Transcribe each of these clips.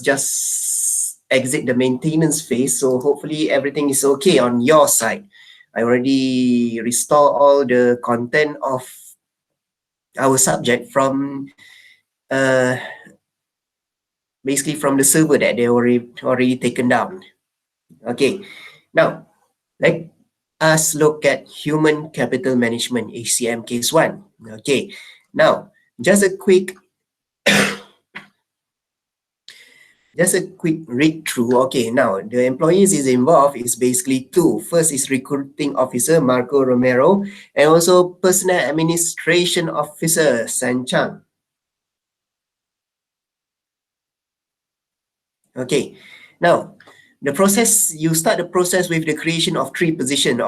just exit the maintenance phase, so hopefully everything is okay on your side. I already restore all the content of our subject from uh, basically from the server that they already taken down. Okay, now let us look at human capital management, HCM case 1. Okay, now just a quick read through. Okay, now the employees is involved is basically two. First is recruiting officer Marco Romero, and also personnel administration officer San Chang. Okay, now the process, you start the process with the creation of 3 positions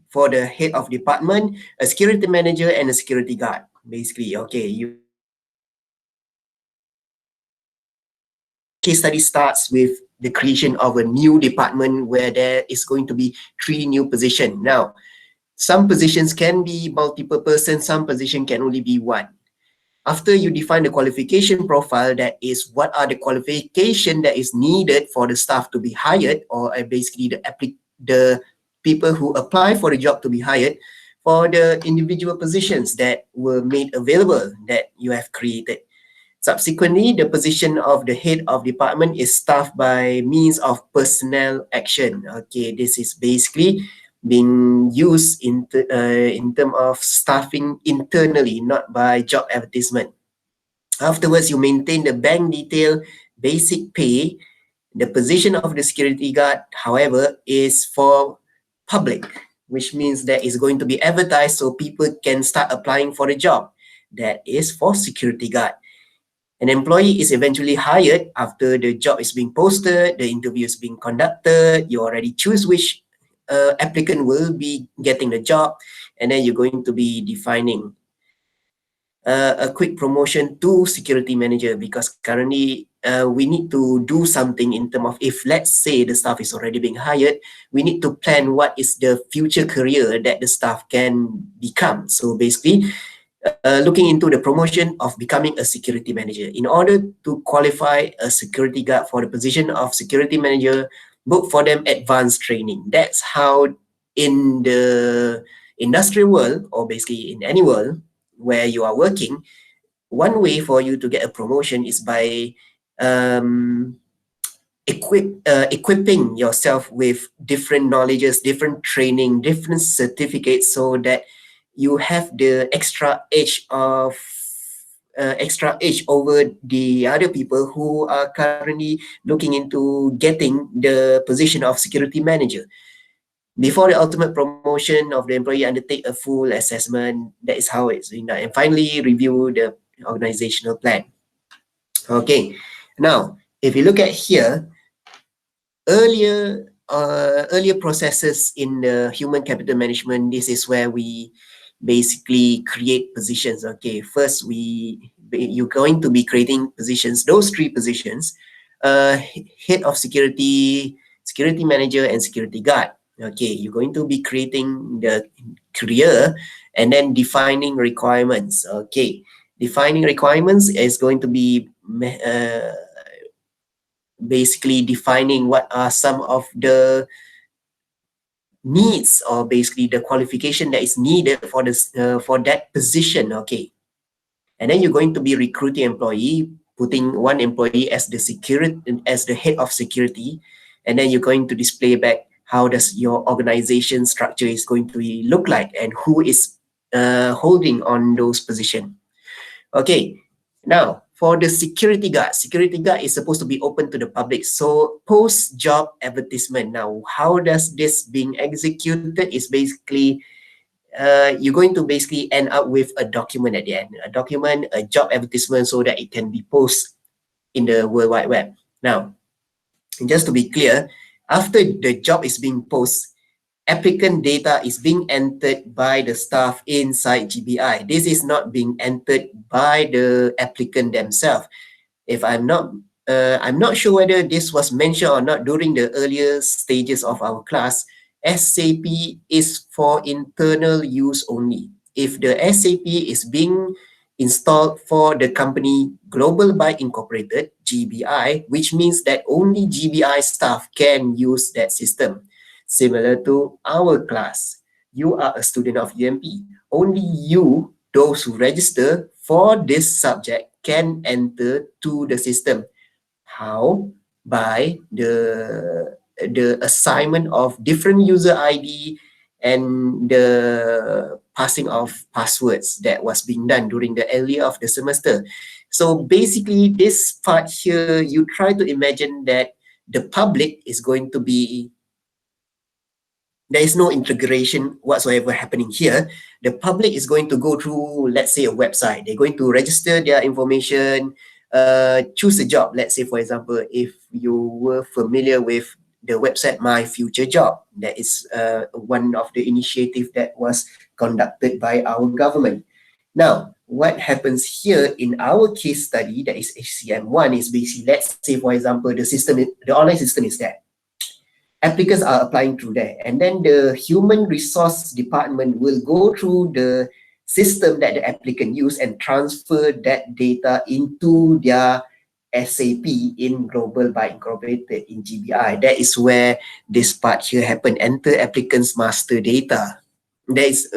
for the head of department, a security manager, and a security guard. Basically, okay, case study starts with the creation of a new department where there is going to be 3 new positions. Now, some positions can be multiple persons, some position can only be one. After you define the qualification profile, that is what are the qualification that is needed for the staff to be hired, or basically the people who apply for the job to be hired for the individual positions that were made available that you have created. Subsequently, the position of the head of department is staffed by means of personnel action. Okay, this is basically being used in terms of staffing internally, not by job advertisement. Afterwards, you maintain the bank detail, basic pay. The position of the security guard, however, is for public, which means that it's going to be advertised so people can start applying for the job. That is for security guard. An employee is eventually hired after the job is being posted, the interview is being conducted, you already choose which applicant will be getting the job, and then you're going to be defining a quick promotion to security manager, because currently we need to do something in terms of, if let's say the staff is already being hired, we need to plan what is the future career that the staff can become. So basically, looking into the promotion of becoming a security manager. In order to qualify a security guard for the position of security manager, book for them advanced training. That's how in the industrial world, or basically in any world where you are working, one way for you to get a promotion is by equipping yourself with different knowledges, different training, different certificates, so that you have the extra edge over the other people who are currently looking into getting the position of security manager. Before the ultimate promotion of the employee, undertake a full assessment. That is how it's done. And finally, review the organizational plan. Okay, now if you look at here, earlier processes in the human capital management, this is where we basically create positions. Okay, first you're going to be creating positions, those 3 positions, head of security, security manager, and security guard. Okay, you're going to be creating the career and then defining requirements. Okay, defining requirements is going to be basically defining what are some of the needs, or basically the qualification that is needed for this for that position. Okay, and then you're going to be recruiting employee, putting one employee as the head of security, and then you're going to display back how does your organization structure is going to look like and who is holding on those positions. Okay, now for the security guard is supposed to be open to the public. So post job advertisement. Now, how does this being executed is basically you're going to basically end up with a document at the end, a job advertisement, so that it can be posted in the World Wide Web. Now, just to be clear, after the job is being posted, applicant data is being entered by the staff inside GBI. This is not being entered by the applicant themselves. If I'm not sure whether this was mentioned or not during the earlier stages of our class, SAP is for internal use only. If the SAP is being installed for the company Global Bike Incorporated, GBI, which means that only GBI staff can use that system. Similar to our class, you are a student of UMP. Only you, those who register for this subject, can enter to the system. How? By the assignment of different user ID and the passing of passwords that was being done during the earlier of the semester. So basically, this part here, you try to imagine that the public is going to be, there is no integration whatsoever happening here. The public is going to go through, let's say, a website. They're going to register their information, choose a job. Let's say, for example, if you were familiar with the website My Future Job, that is one of the initiatives that was conducted by our government. Now, what happens here in our case study, that is HCM1, is basically, let's say, for example, the online system is there. Applicants are applying through there, and then the human resource department will go through the system that the applicant use and transfer that data into their SAP in Global Bike Incorporated in GBI. That is where this part here happen. Enter applicant's master data. There is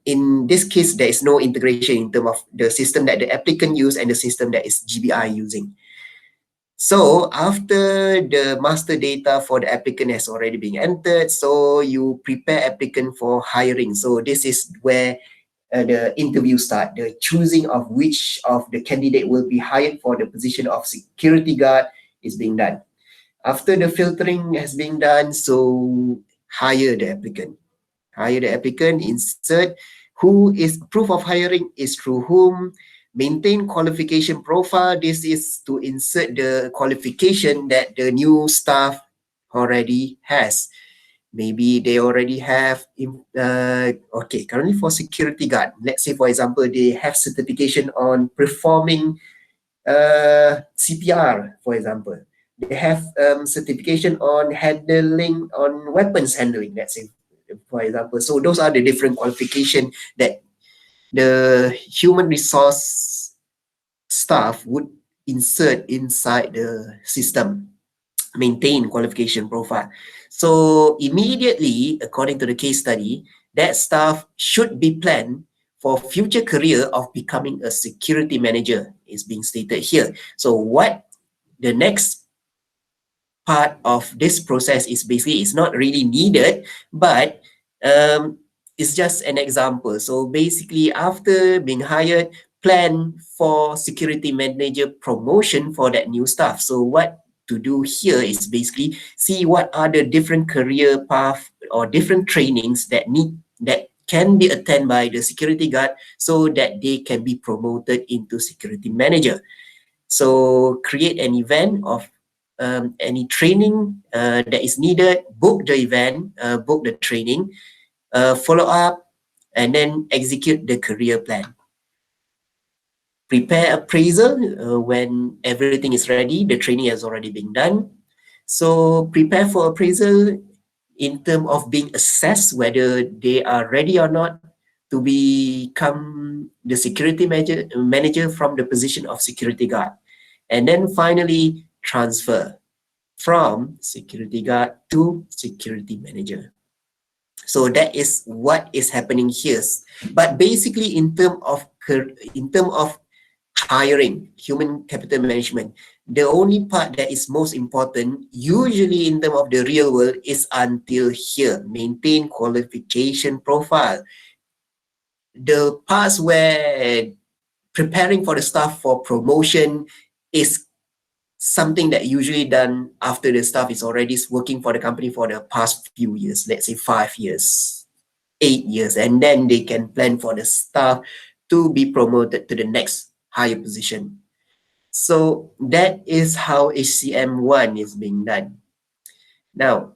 in this case, there is no integration in terms of the system that the applicant use and the system that is GBI using. So after the master data for the applicant has already been entered, so you prepare applicant for hiring. So this is where the interview start, the choosing of which of the candidate will be hired for the position of security guard is being done. After the filtering has been done, so hire the applicant. Hire the applicant, insert who is proof of hiring is through whom, maintain qualification profile. This is to insert the qualification that the new staff already has. Maybe they already have, okay, currently for security guard, let's say, for example, they have certification on performing CPR, for example. They have certification on handling, on weapons handling, let's say, for example. So those are the different qualifications that the human resource staff would insert inside the system, maintain qualification profile. So immediately, according to the case study, that staff should be planned for future career of becoming a security manager is being stated here. So what the next part of this process is basically, it's not really needed, but it's just an example. So basically, after being hired, plan for security manager promotion for that new staff. So what to do here is basically see what are the different career path or different trainings that can be attended by the security guard so that they can be promoted into security manager. So create an event of any training that is needed, book the event, book the training, follow up, and then execute the career plan. Prepare appraisal when everything is ready, the training has already been done. So prepare for appraisal in terms of being assessed whether they are ready or not to become the security manager from the position of security guard. And then finally, transfer from security guard to security manager. So that is what is happening here. But basically, in terms of hiring, human capital management, the only part that is most important, usually in terms of the real world, is until here, maintain qualification profile. The parts where preparing for the staff for promotion is something that usually done after the staff is already working for the company for the past few years, let's say 5 years, 8 years, and then they can plan for the staff to be promoted to the next higher position. So that is how HCM1 is being done. Now,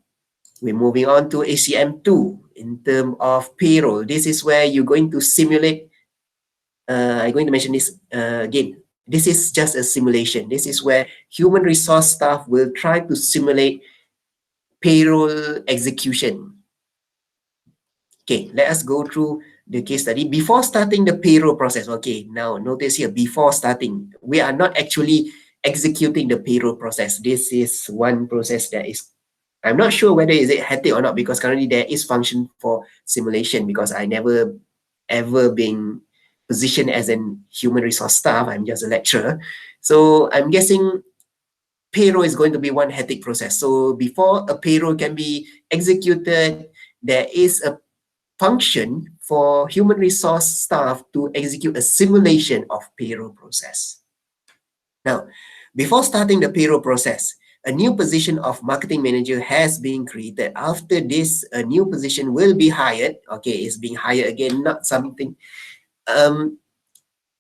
we're moving on to HCM2 in terms of payroll. This is where you're going to simulate. I'm going to mention this again. This is just a simulation. This is where human resource staff will try to simulate payroll execution. Okay, let us go through the case study, before starting the payroll process. Okay, now notice here, before starting, we are not actually executing the payroll process. This is one process that is, I'm not sure whether is it hectic or not, because currently there is function for simulation, because I never ever been positioned as an human resource staff. I'm just a lecturer. So I'm guessing payroll is going to be one hectic process. So before a payroll can be executed, there is a function for human resource staff to execute a simulation of payroll process. Now, before starting the payroll process, a new position of marketing manager has been created. After this, a new position will be hired. Okay, it's being hired again, not something.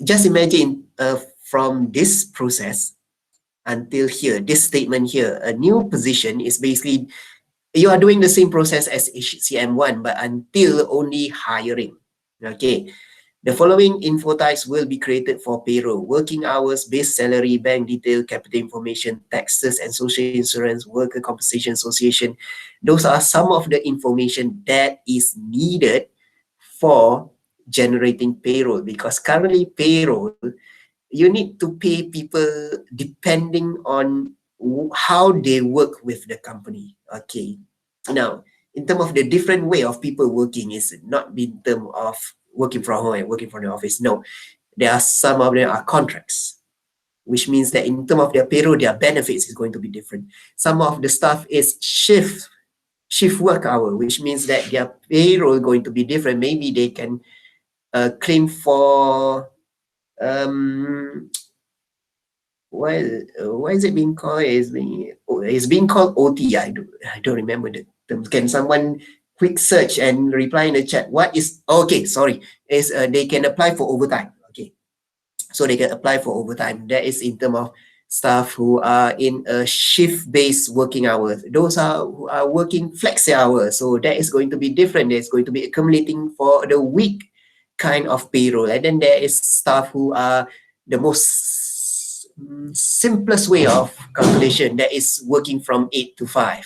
Just imagine from this process until here, this statement here, a new position is basically, you are doing the same process as HCM1, but until only hiring. Okay. The following info types will be created for payroll: working hours, base salary, bank detail, capital information, taxes and social insurance, worker compensation association. Those are some of the information that is needed for generating payroll, because currently payroll, you need to pay people depending on how they work with the company. Okay. Now, in terms of the different way of people working, is not in terms of working from home and working from the office. No, there are some of them are contracts, which means that in terms of their payroll, their benefits is going to be different. Some of the stuff is shift work hour, which means that their payroll going to be different. Maybe they can claim for why is it being called? It's being called OT. I don't remember the term. Can someone quick search and reply in the chat? What is, okay, sorry, is they can apply for overtime. Okay, so they can apply for overtime. That is in terms of staff who are in a shift-based working hours. Those are who are working flexi hours. So that is going to be different. It's going to be accumulating for the week kind of payroll. And then there is staff who are the most simplest way of calculation, that is working from 8 to 5.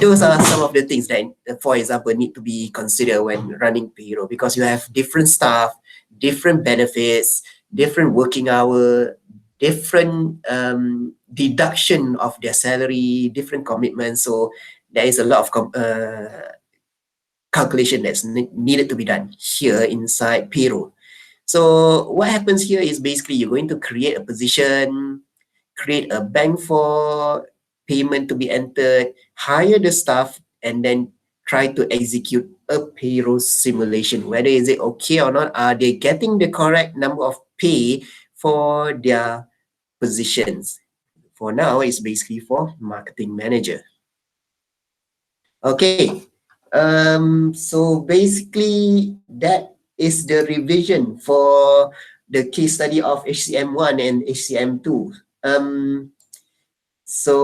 Those are some of the things that, for example, need to be considered when running payroll, because you have different staff, different benefits, different working hour, different deduction of their salary, different commitments. So there is a lot of calculation that's needed to be done here inside payroll. So what happens here is basically you're going to create a position, create a bank for payment to be entered, hire the staff, and then try to execute a payroll simulation. Whether is it okay or not, are they getting the correct number of pay for their positions? For now, it's basically for marketing manager. Okay, so basically that is the revision for the case study of HCM1 and HCM2. So